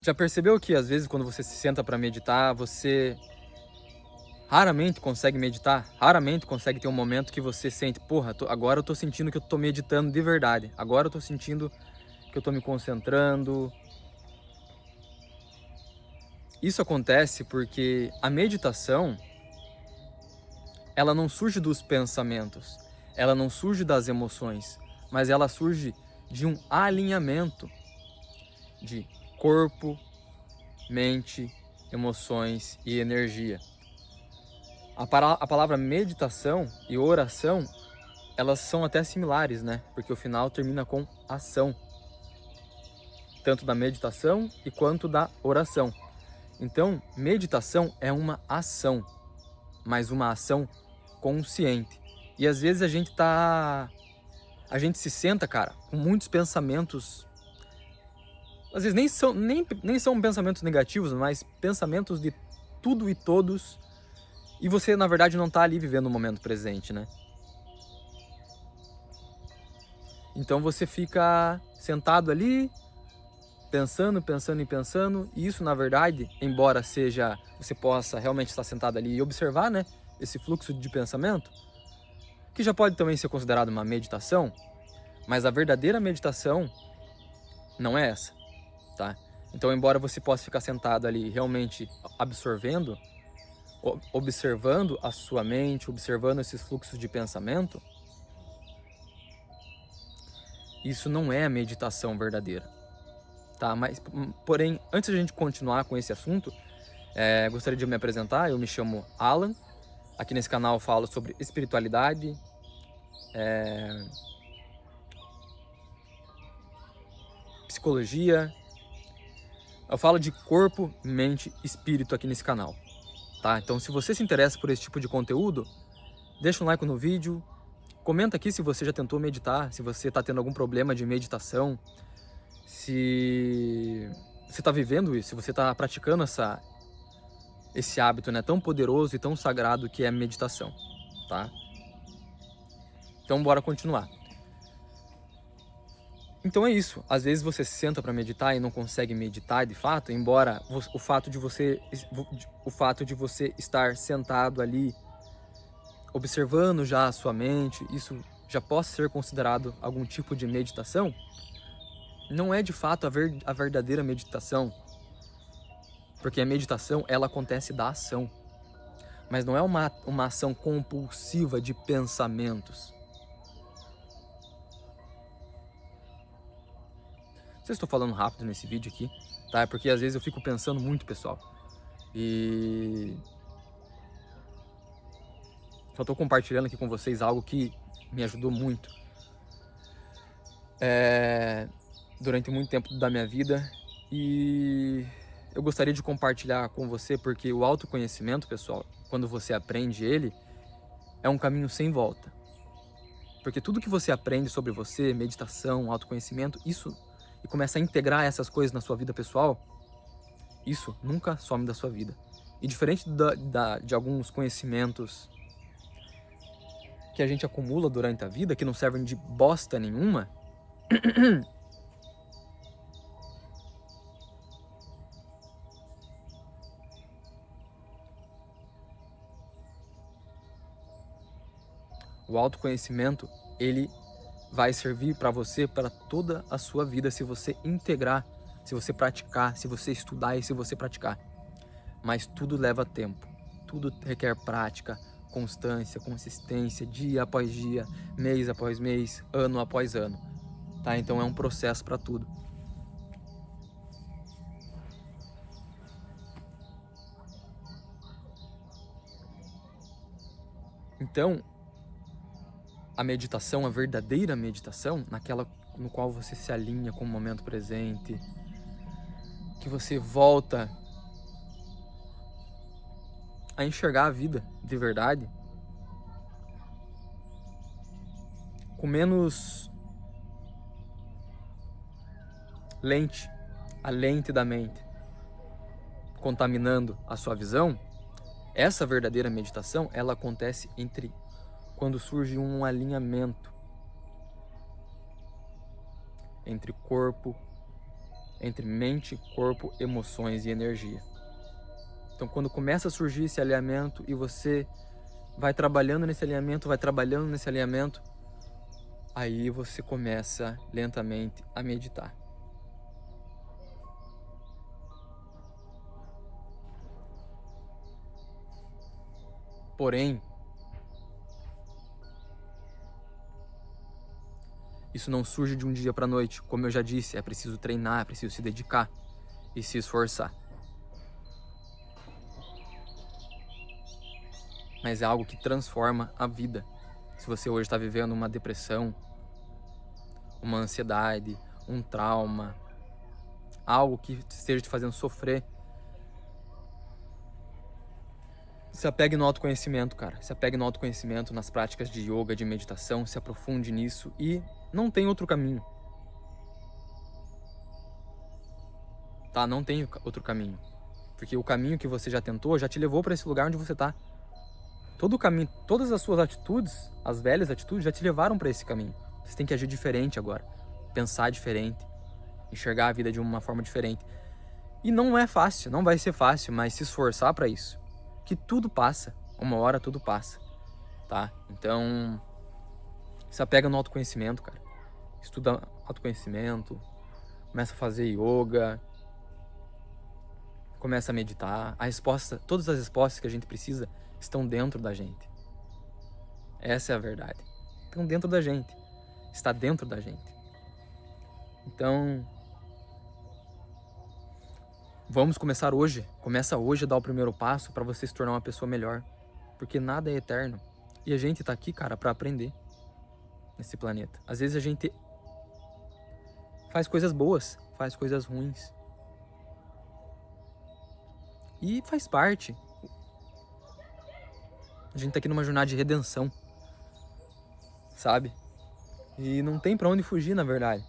Já percebeu que às vezes quando você se senta para meditar, você raramente consegue meditar? Raramente consegue ter um momento que você sente, porra, agora eu tô sentindo que eu tô meditando de verdade. Agora eu tô sentindo que eu tô me concentrando. Isso acontece porque a meditação, ela não surge dos pensamentos, ela não surge das emoções, mas ela surge de um alinhamento de corpo, mente, emoções e energia. A palavra meditação e oração, elas são até similares, né? Porque o final termina com ação, tanto da meditação e quanto da oração. Então, meditação é uma ação, mas uma ação consciente. E às vezes a gente se senta, cara, com muitos pensamentos. Às vezes nem são pensamentos negativos, mas pensamentos de tudo e todos. E você, na verdade, não tá ali vivendo o momento presente, né? Então você fica sentado ali, pensando, pensando e pensando, e isso, na verdade, embora seja, você possa realmente estar sentado ali e observar, né, esse fluxo de pensamento, que já pode também ser considerado uma meditação, mas a verdadeira meditação não é essa, tá? Então, embora você possa ficar sentado ali realmente absorvendo, observando a sua mente, observando esses fluxos de pensamento, isso não é a meditação verdadeira, tá? Mas, porém, antes de a gente continuar com esse assunto, gostaria de me apresentar. Eu me chamo Alan. Aqui nesse canal eu falo sobre espiritualidade, psicologia. Eu falo de corpo, mente, espírito aqui nesse canal, tá? Então, se você se interessa por esse tipo de conteúdo, deixa um like no vídeo, comenta aqui se você já tentou meditar, se você está tendo algum problema de meditação, se você está vivendo isso, se você está praticando esse hábito, né, tão poderoso e tão sagrado que é a meditação, tá? Então, bora continuar. Então é isso, às vezes você se senta para meditar e não consegue meditar de fato, embora o fato de você estar sentado ali, observando já a sua mente, isso já possa ser considerado algum tipo de meditação, não é de fato a verdadeira meditação, porque a meditação, ela acontece da ação, mas não é uma ação compulsiva de pensamentos. Não sei se estou falando rápido nesse vídeo aqui, tá? É porque às vezes eu fico pensando muito, pessoal. E só estou compartilhando aqui com vocês algo que me ajudou muito durante muito tempo da minha vida. E eu gostaria de compartilhar com você porque o autoconhecimento, pessoal, quando você aprende ele, é um caminho sem volta. Porque tudo que você aprende sobre você, meditação, autoconhecimento, isso, e começa a integrar essas coisas na sua vida pessoal, isso nunca some da sua vida. E diferente de alguns conhecimentos que a gente acumula durante a vida, que não servem de bosta nenhuma, o autoconhecimento, ele vai servir para você para toda a sua vida se você integrar, se você praticar, se você estudar e se você praticar. Mas tudo leva tempo, tudo requer prática, constância, consistência, dia após dia, mês após mês, ano após ano, tá? Então é um processo para tudo. Então, a meditação, a verdadeira meditação, naquela no qual você se alinha com o momento presente, que você volta a enxergar a vida de verdade, com menos lente, a lente da mente, contaminando a sua visão. Essa verdadeira meditação, ela acontece quando surge um alinhamento entre corpo, entre mente, corpo, emoções e energia. Então, quando começa a surgir esse alinhamento e você vai trabalhando nesse alinhamento, aí você começa lentamente a meditar. Porém, isso não surge de um dia para a noite. Como eu já disse, é preciso treinar, é preciso se dedicar e se esforçar. Mas é algo que transforma a vida. Se você hoje está vivendo uma depressão, uma ansiedade, um trauma, algo que esteja te fazendo sofrer, se apegue no autoconhecimento, cara. Se apegue no autoconhecimento, nas práticas de yoga, de meditação, se aprofunde nisso e não tem outro caminho. Tá? Não tem outro caminho. Porque o caminho que você já tentou já te levou para esse lugar onde você tá. Todo o caminho, todas as suas atitudes, as velhas atitudes, já te levaram para esse caminho. Você tem que agir diferente agora. Pensar diferente. Enxergar a vida de uma forma diferente. E não é fácil, não vai ser fácil, mas se esforçar para isso. Que tudo passa. Uma hora tudo passa. Tá? Então, se apega no autoconhecimento, cara. Estuda autoconhecimento. Começa a fazer yoga. Começa a meditar. Todas as respostas que a gente precisa estão dentro da gente. Essa é a verdade. Estão dentro da gente. Está dentro da gente. Então, vamos começar hoje. Começa hoje a dar o primeiro passo para você se tornar uma pessoa melhor. Porque nada é eterno. E a gente tá aqui, cara, para aprender nesse planeta. Às vezes a gente faz coisas boas, faz coisas ruins. E faz parte. A gente tá aqui numa jornada de redenção, sabe? E não tem pra onde fugir, na verdade.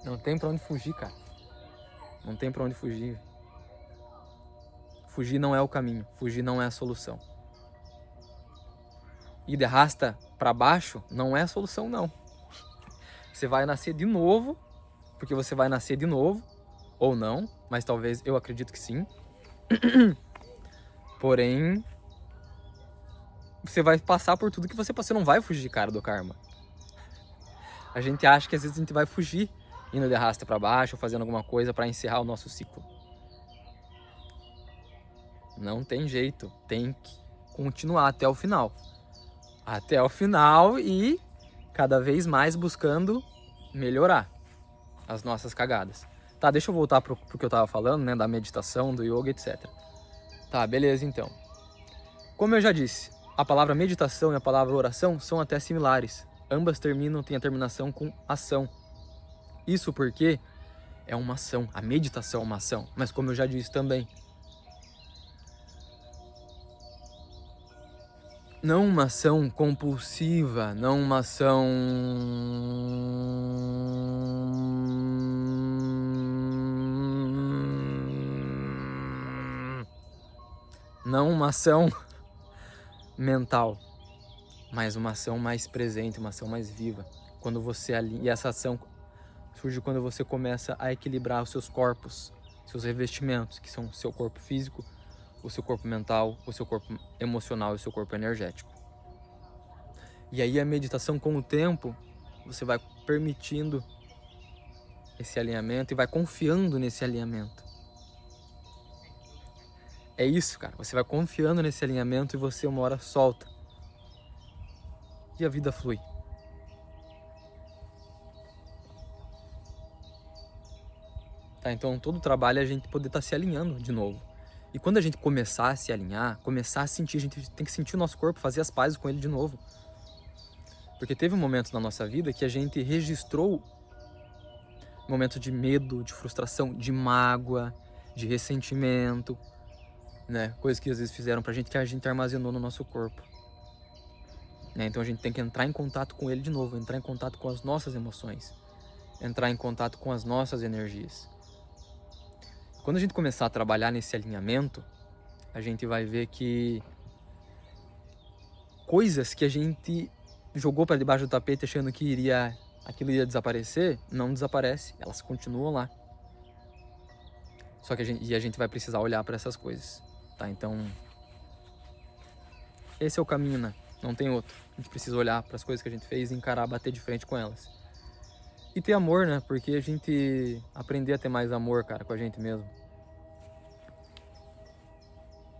Não tem pra onde fugir, cara. Não tem pra onde fugir. Fugir não é o caminho. Fugir não é a solução. Ir de arrasta pra baixo não é a solução, não. Você vai nascer de novo, porque você vai nascer de novo, ou não, mas talvez, eu acredito que sim. Porém, você vai passar por tudo que você não vai fugir, cara, do karma. A gente acha que às vezes a gente vai fugir indo de arrasta pra baixo, ou fazendo alguma coisa pra encerrar o nosso ciclo. Não tem jeito, tem que continuar até o final. Até o final e cada vez mais buscando melhorar as nossas cagadas. Tá, deixa eu voltar pro que eu tava falando, né, da meditação, do yoga, etc. Tá, beleza então. Como eu já disse, a palavra meditação e a palavra oração são até similares. Ambas têm a terminação com ação. Isso porque é uma ação, a meditação é uma ação. Mas como eu já disse também, não uma ação compulsiva, não uma ação mental, mas uma ação mais presente, uma ação mais viva. Quando você e essa ação surge quando você começa a equilibrar os seus corpos, seus revestimentos, que são o seu corpo físico, o seu corpo mental, o seu corpo emocional e o seu corpo energético. E aí a meditação, com o tempo, você vai permitindo esse alinhamento e vai confiando nesse alinhamento. É isso, cara. Você vai confiando nesse alinhamento e você uma hora solta. E a vida flui. Tá, então todo o trabalho é a gente poder estar se alinhando de novo. E quando a gente começar a se alinhar, começar a sentir, a gente tem que sentir o nosso corpo, fazer as pazes com ele de novo. Porque teve um momento na nossa vida que a gente registrou momentos de medo, de frustração, de mágoa, de ressentimento, né? Coisas que às vezes fizeram pra gente que a gente armazenou no nosso corpo. Né? Então a gente tem que entrar em contato com ele de novo, entrar em contato com as nossas emoções, entrar em contato com as nossas energias. Quando a gente começar a trabalhar nesse alinhamento, a gente vai ver que coisas que a gente jogou para debaixo do tapete achando que aquilo ia desaparecer, não desaparece, elas continuam lá. Só que a gente vai precisar olhar para essas coisas, tá? Então, esse é o caminho, né? Não tem outro. A gente precisa olhar para as coisas que a gente fez e encarar, bater de frente com elas. E ter amor, né? Porque a gente aprender a ter mais amor, cara, com a gente mesmo.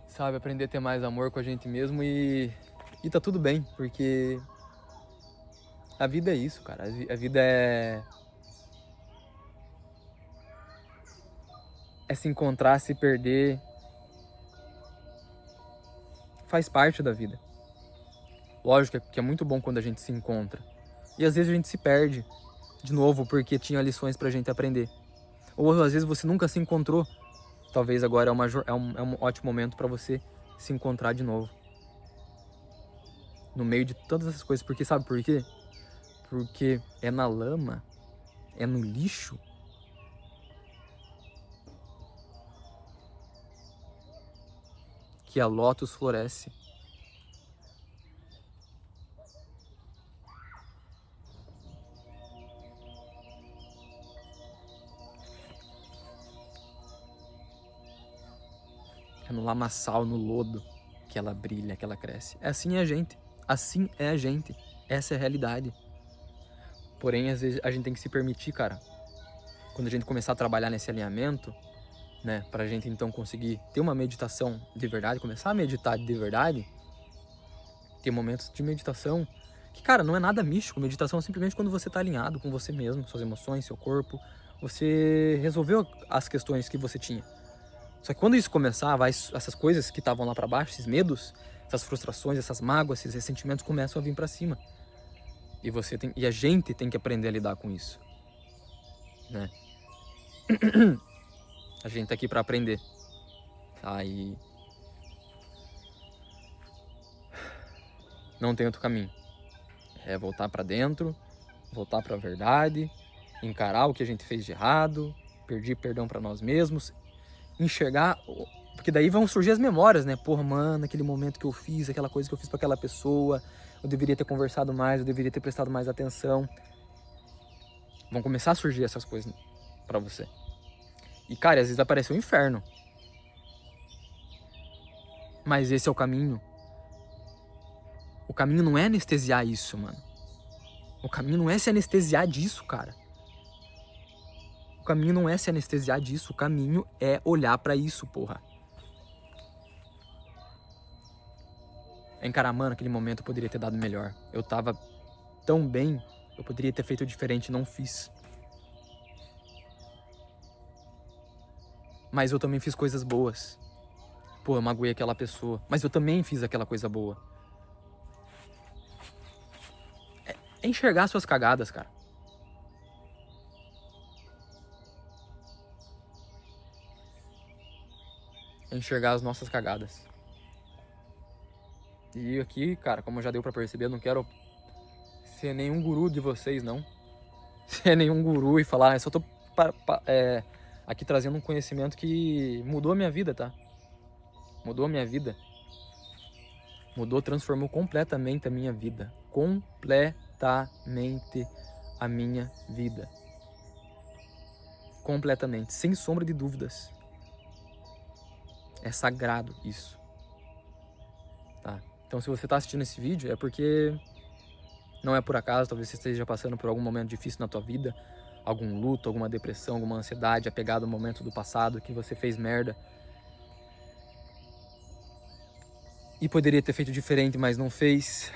Sabe? Aprender a ter mais amor com a gente mesmo e tá tudo bem, porque a vida é isso, cara. A vida é se encontrar, se perder. Faz parte da vida. Lógico que é muito bom quando a gente se encontra. E às vezes a gente se perde de novo porque tinha lições pra gente aprender. Ou às vezes você nunca se encontrou. Talvez agora é um ótimo momento pra você se encontrar de novo. No meio de todas essas coisas. Porque sabe por quê? Porque é na lama, é no lixo, que a lótus floresce. É no lamaçal, no lodo, que ela brilha, que ela cresce. Assim é a gente. Assim é a gente. Essa é a realidade. Porém, às vezes a gente tem que se permitir, cara. Quando a gente começar a trabalhar nesse alinhamento, né? Pra gente então conseguir ter uma meditação de verdade, começar a meditar de verdade, ter momentos de meditação que, cara, não é nada místico. Meditação é simplesmente quando você tá alinhado com você mesmo, suas emoções, seu corpo. Você resolveu as questões que você tinha. Só que quando isso começar, essas coisas que estavam lá pra baixo, esses medos, essas frustrações, essas mágoas, esses ressentimentos começam a vir pra cima. E a gente tem que aprender a lidar com isso, né? A gente tá aqui pra aprender, tá? E não tem outro caminho. É voltar pra dentro, voltar pra verdade, encarar o que a gente fez de errado, pedir perdão pra nós mesmos, enxergar, porque daí vão surgir as memórias, né? Porra, mano, aquele momento que eu fiz, aquela coisa que eu fiz pra aquela pessoa, eu deveria ter conversado mais, eu deveria ter prestado mais atenção. Vão começar a surgir essas coisas pra você. E, cara, às vezes aparece o inferno. Mas esse é o caminho. O caminho não é anestesiar isso, mano. O caminho não é se anestesiar disso, cara. O caminho não é se anestesiar disso. O caminho é olhar pra isso, porra. É encarar, mano, aquele momento eu poderia ter dado melhor. Eu tava tão bem, eu poderia ter feito diferente, não fiz. Mas eu também fiz coisas boas. Pô, eu magoei aquela pessoa. Mas eu também fiz aquela coisa boa. É enxergar suas cagadas, cara. É enxergar as nossas cagadas. E aqui, cara, como já deu pra perceber, eu não quero ser nenhum guru de vocês, não. Ser nenhum guru e falar, eu só tô aqui trazendo um conhecimento que mudou a minha vida, tá? Mudou a minha vida. Mudou, transformou completamente a minha vida. Completamente a minha vida. Completamente, sem sombra de dúvidas. É sagrado isso. Tá? Então se você tá assistindo esse vídeo é porque não é por acaso, talvez você esteja passando por algum momento difícil na tua vida, algum luto, alguma depressão, alguma ansiedade, apegado ao momento do passado que você fez merda. E poderia ter feito diferente, mas não fez.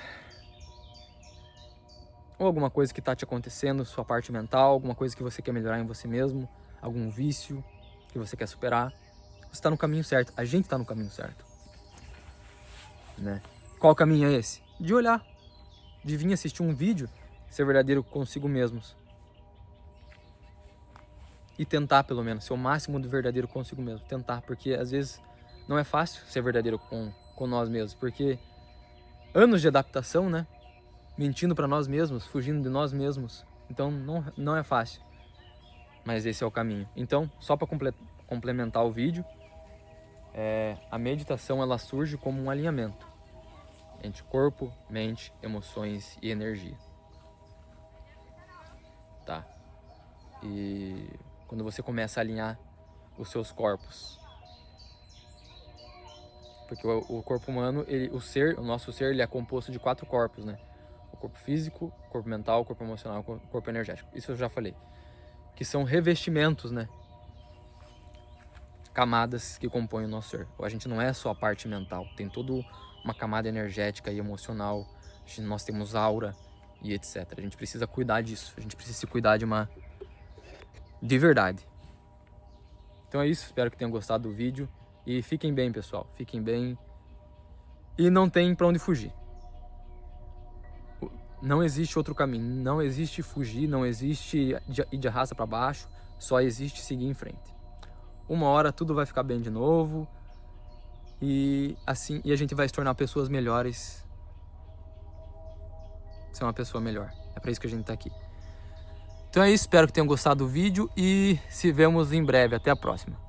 Ou alguma coisa que tá te acontecendo, sua parte mental, alguma coisa que você quer melhorar em você mesmo, algum vício que você quer superar. Você tá no caminho certo, a gente tá no caminho certo. Né? Qual caminho é esse? De olhar, de vir assistir um vídeo, ser verdadeiro consigo mesmos. E tentar, pelo menos, ser o máximo do verdadeiro consigo mesmo. Tentar, porque às vezes não é fácil ser verdadeiro com nós mesmos. Porque anos de adaptação, né? Mentindo pra nós mesmos, fugindo de nós mesmos. Então não é fácil. Mas esse é o caminho. Então, só para complementar o vídeo, a meditação ela surge como um alinhamento entre corpo, mente, emoções e energia. Tá? E quando você começa a alinhar os seus corpos. Porque o corpo humano, o nosso ser, ele é composto de 4 corpos, né? O corpo físico, o corpo mental, o corpo emocional, o corpo energético. Isso eu já falei. Que são revestimentos, né? Camadas que compõem o nosso ser. A gente não é só a parte mental, tem toda uma camada energética e emocional. Nós temos aura e etc. A gente precisa cuidar disso. A gente precisa se cuidar de verdade. Então é isso, espero que tenham gostado do vídeo. E fiquem bem, pessoal. Fiquem bem. E não tem pra onde fugir. Não existe outro caminho. Não existe fugir, não existe ir de arrasta pra baixo. Só existe seguir em frente. Uma hora tudo vai ficar bem de novo. E assim, a gente vai se tornar pessoas melhores. Ser uma pessoa melhor. É pra isso que a gente tá aqui. Então é isso, espero que tenham gostado do vídeo e se vemos em breve. Até a próxima.